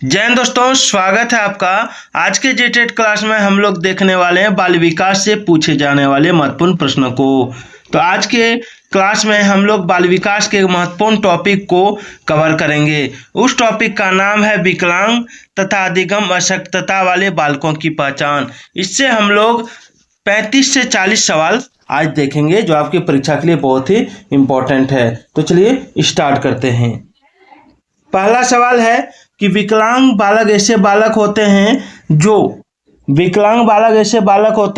जय हिंद दोस्तों, स्वागत है आपका। आज के जेटेट क्लास में हम लोग देखने वाले हैं बाल विकास से पूछे जाने वाले महत्वपूर्ण प्रश्नों को। तो आज के क्लास में हम लोग बाल विकास के महत्वपूर्ण टॉपिक को कवर करेंगे। उस टॉपिक का नाम है विकलांग तथा अधिगम अशक्तता वाले बालकों की पहचान। इससे हम लोग 35 से 40 सवाल आज देखेंगे जो आपकी परीक्षा के लिए बहुत ही इम्पोर्टेंट है। तो चलिए स्टार्ट करते हैं। पहला सवाल है कि विकलांग बालक ऐसे बालक होते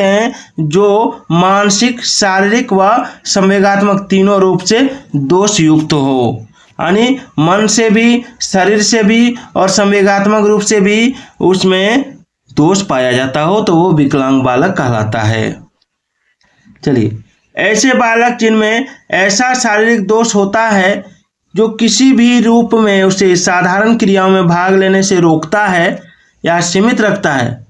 हैं जो मानसिक, शारीरिक व संवेगात्मक तीनों रूप से दोष युक्त हो, यानी मन से भी, शरीर से भी और संवेगात्मक रूप से भी उसमें दोष पाया जाता हो तो वो विकलांग बालक कहलाता है। चलिए, ऐसे बालक जिनमें ऐसा शारीरिक दोष होता है जो किसी भी रूप में उसे साधारण क्रियाओं में भाग लेने से रोकता है या सीमित रखता है,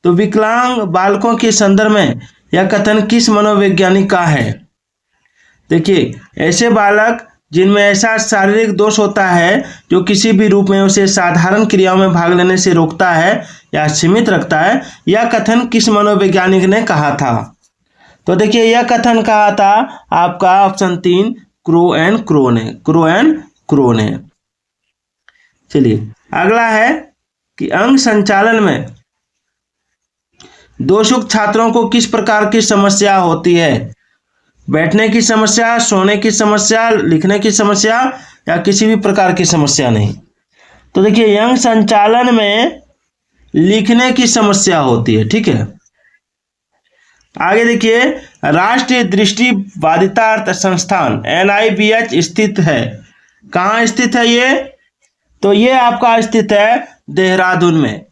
तो विकलांग बालकों के संदर्भ में यह कथन किस मनोवैज्ञानिक का है? देखिए, ऐसे बालक जिनमें ऐसा शारीरिक दोष होता है जो किसी भी रूप में उसे साधारण क्रियाओं में भाग लेने से रोकता है या सीमित रखता है, यह कथन किस मनोवैज्ञानिक ने कहा था? तो देखिए, यह कथन कहा था आपका ऑप्शन 3 क्रो एंड क्रो ने। चलिए, अगला है कि अंग संचालन में दोषयुक्त छात्रों को किस प्रकार की समस्या होती है? बैठने की समस्या, सोने की समस्या, लिखने की समस्या या किसी भी प्रकार की समस्या नहीं। तो देखिए, अंग संचालन में लिखने की समस्या होती है। ठीक है, आगे देखिए, राष्ट्रीय दृष्टिबाधिता संस्थान NIBH स्थित है। कहाँ स्थित है ये? तो ये आपका स्थित है देहरादून में।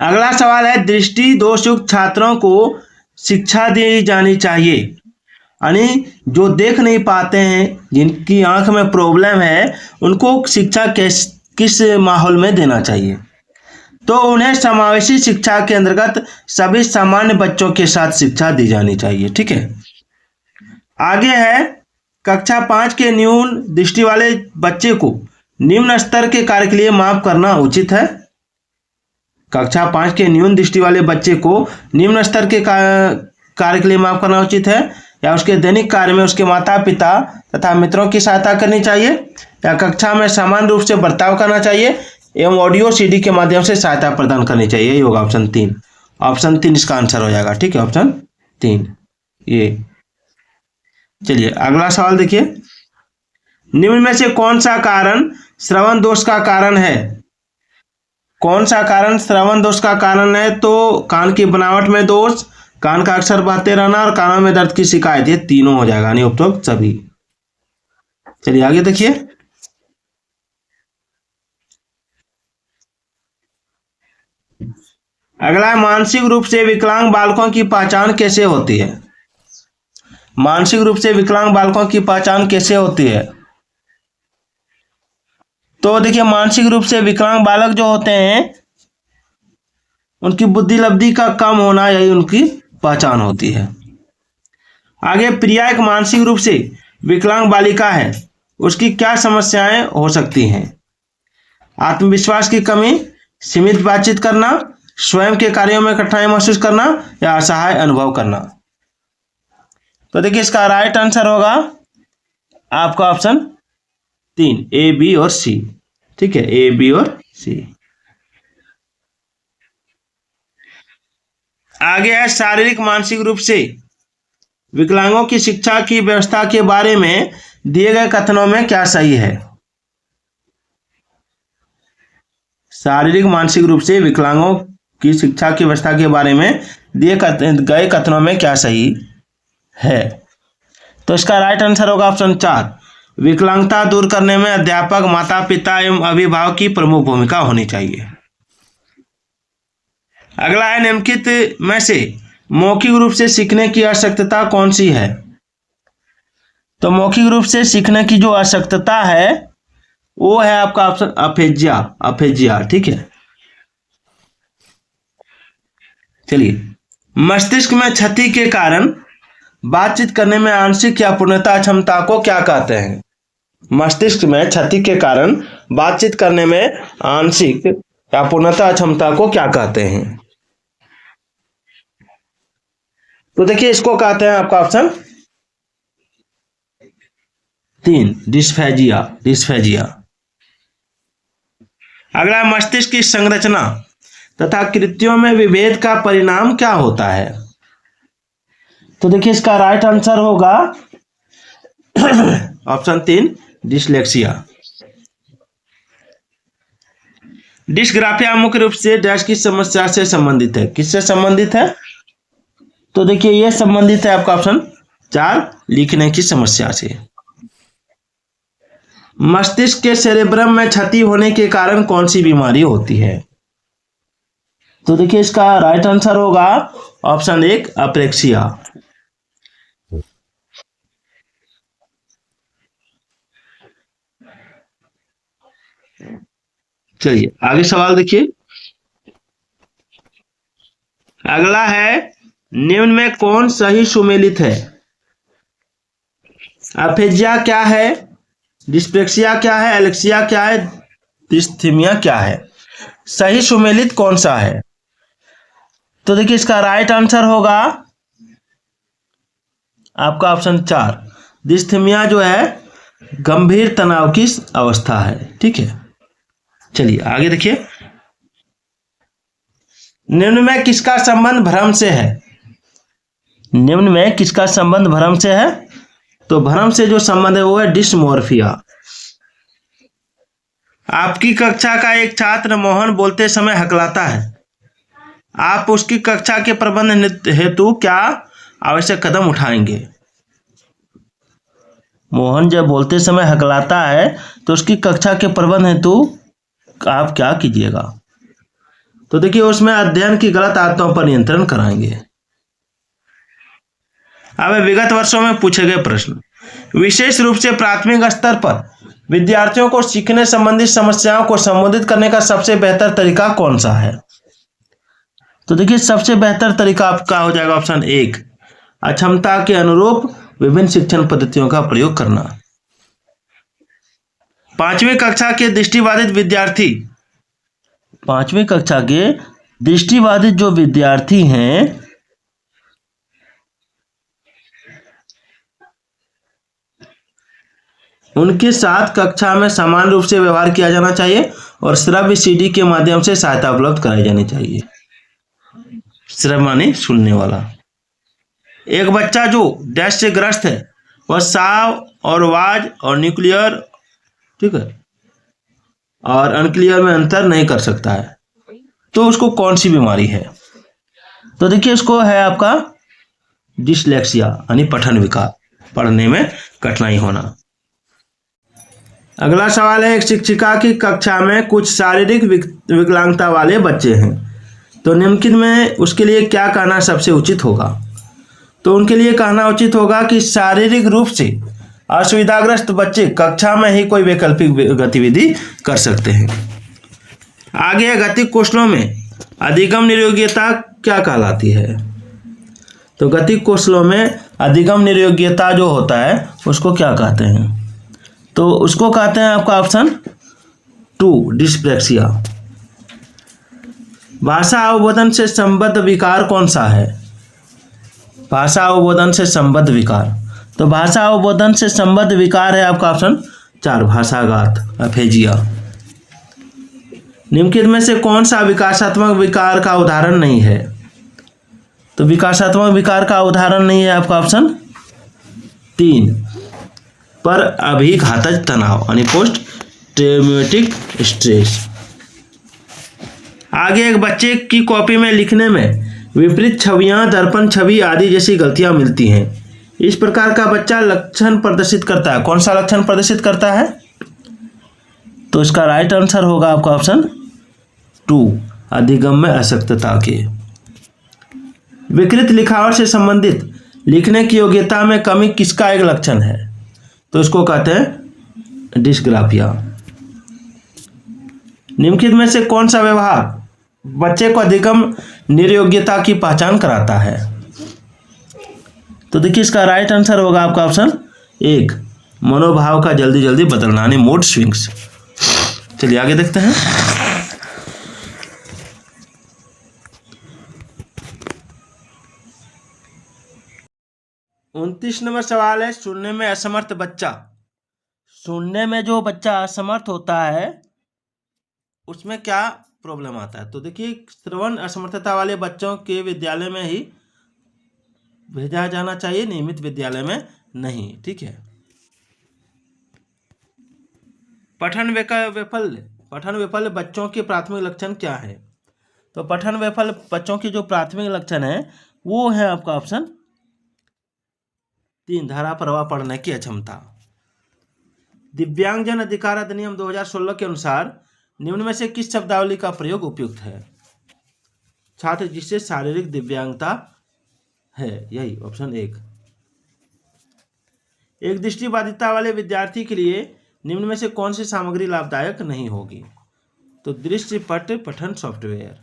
अगला सवाल है, दृष्टि दोषयुक्त छात्रों को शिक्षा दी जानी चाहिए, यानी जो देख नहीं पाते हैं, जिनकी आंख में प्रॉब्लम है, उनको शिक्षा किस माहौल में देना चाहिए? तो उन्हें समावेशी शिक्षा के अंतर्गत सभी सामान्य बच्चों के साथ शिक्षा दी जानी चाहिए। ठीक है, आगे है, कक्षा 5 के न्यून दृष्टि वाले बच्चे को निम्न स्तर के कार्य के लिए माफ करना उचित है? कक्षा 5 के न्यून दृष्टि वाले बच्चे को निम्न स्तर के कार्य के लिए माफ करना उचित है, या उसके दैनिक कार्य में उसके माता पिता तथा मित्रों की सहायता करनी चाहिए, या कक्षा में समान रूप से बर्ताव करना चाहिए एवं ऑडियो CD के माध्यम से सहायता प्रदान करनी चाहिए? ये होगा ऑप्शन 3। ऑप्शन 3 इसका आंसर हो जाएगा। ठीक है, ऑप्शन 3 ये। चलिए, अगला सवाल देखिए, निम्न में से कौन सा कारण श्रवण दोष का कारण है? कौन सा कारण श्रवण दोष का कारण है? तो कान की बनावट में दोष, कान का अक्सर बहते रहना और कानों में दर्द की शिकायत, ये तीनों हो जाएगा, यानी उपरोक्त सभी। चलिए आगे देखिए, अगला है, मानसिक रूप से विकलांग बालकों की पहचान कैसे होती है? मानसिक रूप से विकलांग बालकों की पहचान कैसे होती है? तो देखिए, मानसिक रूप से विकलांग बालक जो होते हैं उनकी बुद्धि लब्धि का कम होना, यही उनकी पहचान होती है। आगे, प्रिया एक मानसिक रूप से विकलांग बालिका है, उसकी क्या समस्याएं हो सकती हैं? आत्मविश्वास की कमी, सीमित बातचीत करना, स्वयं के कार्यों में कठिनाई महसूस करना या असहाय अनुभव करना? तो देखिए, इसका राइट आंसर होगा आपका ऑप्शन 3 A, B और C। ठीक है, A, B और C। आगे है, शारीरिक मानसिक रूप से विकलांगों की शिक्षा की व्यवस्था के बारे में दिए गए कथनों में क्या सही है? शारीरिक मानसिक रूप से विकलांगों की शिक्षा की व्यवस्था के बारे में दिए गए कथनों में क्या सही है? तो इसका राइट आंसर होगा ऑप्शन 4, विकलांगता दूर करने में अध्यापक, माता पिता एवं अभिभावक की प्रमुख भूमिका होनी चाहिए। अगला है, निम्नलिखित में से मौखिक रूप से सीखने की अशक्तता कौन सी है? तो मौखिक रूप से सीखने की जो अशक्तता है वो है आपका ऑप्शन अफेजिया। ठीक है, चलिए, मस्तिष्क में क्षति के कारण बातचीत करने में आंशिक या पूर्णतः क्षमता को क्या कहते हैं? मस्तिष्क में क्षति के कारण बातचीत करने में आंशिक या पूर्णतः अक्षमता को क्या कहते हैं? तो देखिए इसको कहते हैं आपका ऑप्शन 3 डिस्फेजिया। डिस्फेजिया। अगला, मस्तिष्क की संरचना तथा कृत्यों में विभेद का परिणाम क्या होता है? तो देखिए इसका राइट आंसर होगा ऑप्शन 3 डिसलेक्सिया। डिस्ग्राफिया मुख्य रूप से डैश की समस्या से संबंधित है। किससे संबंधित है? तो देखिए यह संबंधित है आपका ऑप्शन 4 लिखने की समस्या से। मस्तिष्क के सेरेब्रम में क्षति होने के कारण कौन सी बीमारी होती है? तो देखिए इसका राइट आंसर होगा ऑप्शन 1 अप्रेक्सिया। चलिए आगे सवाल देखिए। अगला है, निम्न में कौन सही सुमेलित है? अफेजिया क्या है, डिस्प्लेक्सिया क्या है, एलेक्सिया क्या है, डिस्थीमिया क्या है? सही सुमेलित कौन सा है? तो देखिए इसका राइट आंसर होगा आपका ऑप्शन 4 डिस्थीमिया जो है गंभीर तनाव की अवस्था है। ठीक है, चलिए आगे देखिए। निम्न में किसका संबंध भ्रम से है? निम्न में किसका संबंध भ्रम से है? तो भ्रम से जो संबंध है वो है डिस्मोर्फिया। आपकी कक्षा का एक छात्र मोहन बोलते समय हकलाता है, आप उसकी कक्षा के प्रबंधन हेतु क्या आवश्यक कदम उठाएंगे? मोहन जब बोलते समय हकलाता है तो उसकी कक्षा के प्रबंधन हेतु आप क्या कीजिएगा? तो देखिए उसमें अध्ययन की गलत आदतों पर नियंत्रण कराएंगे। अब विगत वर्षों में पूछे गए प्रश्न, विशेष रूप से प्राथमिक स्तर पर विद्यार्थियों को सीखने संबंधी समस्याओं को संबोधित करने का सबसे बेहतर तरीका कौन सा है? तो देखिए सबसे बेहतर तरीका आपका हो जाएगा ऑप्शन 1 अक्षमता के अनुरूप विभिन्न शिक्षण पद्धतियों का प्रयोग करना। 5वीं कक्षा के दृष्टिबाधित विद्यार्थी, 5वीं कक्षा के दृष्टिबाधित जो विद्यार्थी हैं उनके साथ कक्षा में समान रूप से व्यवहार किया जाना चाहिए और श्रव्य सीडी के माध्यम से सहायता उपलब्ध कराई जानी चाहिए। श्रव्य माने सुनने वाला। एक बच्चा जो डैश से ग्रस्त है वह साव और वाज और न्यूक्लियर, ठीक है, और अनक्लियर में अंतर नहीं कर सकता है, तो उसको कौन सी बीमारी है? तो देखिए उसको है आपका डिसलेक्सिया यानी पठन विकार, पढ़ने में कठिनाई होना। अगला सवाल है, एक शिक्षिका की कक्षा में कुछ शारीरिक विकलांगता वाले बच्चे हैं, तो निम्नलिखित में उसके लिए क्या कहना सबसे उचित होगा? तो उनके लिए कहना उचित होगा कि शारीरिक रूप से असुविधाग्रस्त बच्चे कक्षा में ही कोई वैकल्पिक गतिविधि कर सकते हैं। आगे गतिक कौशलों में अधिगम निरोग्यता क्या कहलाती है? तो गतिक कौशलों में अधिगम निरोग्यता जो होता है उसको क्या कहते हैं? तो उसको कहते हैं आपका ऑप्शन 2 डिस्प्लेक्सिया। भाषा अवबोधन से संबद्ध विकार कौन सा है? भाषा अवबोधन से संबद्ध विकार, तो भाषा अवबोधन से संबद्ध विकार है आपका ऑप्शन 4 भाषाघात अफेजिया। निम्नलिखित में से कौन सा विकासात्मक विकार का उदाहरण नहीं है? तो विकासात्मक विकार का उदाहरण नहीं है आपका ऑप्शन 3 पर अभिघातज तनाव यानी पोस्ट ट्रॉमेटिक स्ट्रेस। आगे एक बच्चे की कॉपी में लिखने में विपरीत छवियां, दर्पण छवि आदि जैसी गलतियां मिलती हैं। इस प्रकार का बच्चा लक्षण प्रदर्शित करता है, कौन सा लक्षण प्रदर्शित करता है? तो इसका राइट आंसर होगा आपका ऑप्शन 2 अधिगम में अशक्तता के। विकृत लिखावट से संबंधित लिखने की योग्यता में कमी किसका एक लक्षण है? तो इसको कहते हैं डिस्ग्राफिया। निम्नलिखित में से कौन सा व्यवहार बच्चे को अधिगम निर्योग्यता की पहचान कराता है? तो देखिए इसका राइट आंसर होगा आपका ऑप्शन 1 मनोभाव का जल्दी जल्दी बदलना यानी मूड स्विंग्स। चलिए आगे देखते हैं। 29 नंबर सवाल है, सुनने में असमर्थ बच्चा। सुनने में जो बच्चा असमर्थ होता है उसमें क्या प्रॉब्लम आता है? तो देखिए, श्रवण असमर्थता वाले बच्चों के विद्यालय में ही भेजा जाना चाहिए, नियमित विद्यालय में नहीं। ठीक है। पठन वैफल्य, पठन वैफल्य बच्चों के प्राथमिक लक्षण क्या है? तो पठन वैफल्य बच्चों के जो प्राथमिक लक्षण है वो है आपका ऑप्शन 3, धारा प्रवाह पढ़ने की अक्षमता। दिव्यांगजन अधिकार अधिनियम 2016 के अनुसार निम्न में से किस शब्दावली का प्रयोग उपयुक्त है? छात्र जिससे शारीरिक दिव्यांगता है, यही ऑप्शन 1। एक दृष्टिबाधिता वाले विद्यार्थी के लिए निम्न में से कौन सी सामग्री लाभदायक नहीं होगी? तो दृष्टिपट पठन सॉफ्टवेयर।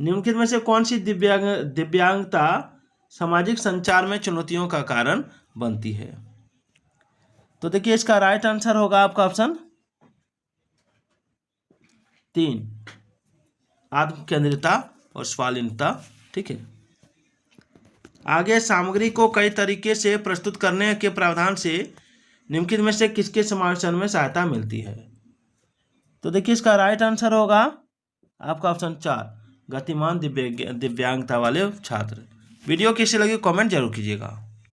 निम्नलिखित में से कौन सी दिव्यांगता सामाजिक संचार में चुनौतियों का कारण बनती है? तो देखिए, इसका राइट आंसर होगा आपका ऑप्शन 3, आत्मकेंद्रिता और स्वालीनता। ठीक है। आगे, सामग्री को कई तरीके से प्रस्तुत करने के प्रावधान से निम्नलिखित में से किसके समावेशन में सहायता मिलती है? तो देखिए, इसका राइट आंसर होगा आपका ऑप्शन 4, गतिमान दिव्यांगता वाले छात्र। वीडियो कैसे लगी कमेंट जरूर कीजिएगा।